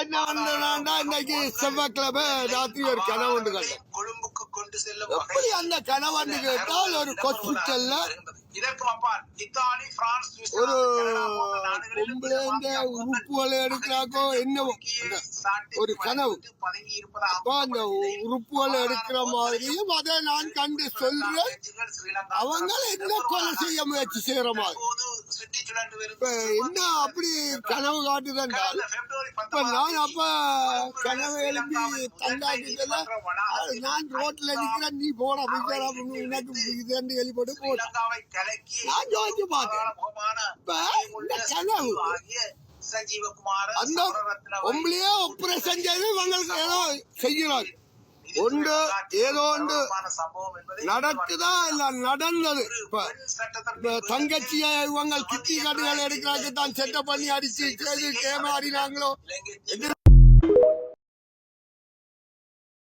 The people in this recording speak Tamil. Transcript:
என்ன பண்ணா இன்னைக்கு செவ்வாய்க்கிழமை ராத்திரி ஒரு கனவு ஒன்று கண்டேன். கொழும்புக்கு கொண்டு செல்லும் எப்படி அந்த கனவு கேட்டால் ஒரு ஹாஸ்பிட்டல்ல ஒரு பொம்பளைங்க உறுப்புகளை எடுக்கிறாக்கோ என்னவோ ஒரு கனவு. அப்ப அந்த உறுப்புகளை எடுக்கிற மாதிரியும் அதை நான் கண்டு சொல்றேன். அவங்க என்ன கொலை செய்ய முயற்சி செய்யற மாதிரி இப்ப என்ன அப்படி கனவு காட்டுதென்றால் இப்ப நான் அப்ப கனவு எழுப்பி தண்டாக்கிட்டல நான் ரோட்ல நிக்கிறேன், நீ போட எனக்கு இது வெளிப்பட்டு போட நான் யோசிச்சு பார்த்தேன். இப்ப இந்த கனவு அந்த பொம்பளையே ஆபரேஷன் செய்து இவங்களுக்கு ஏதோ செய்கிறாங்க. ஒன்று ஏதோ ஒன்று நடக்குதா இல்ல நடந்தது. இப்ப தங்கச்சிய இவங்க கிட்டி கட்டுகள் எடுக்கிறாங்க தான் செட்டப் பண்ணி அடிச்சு செய்து கேம ஆடினாங்களோ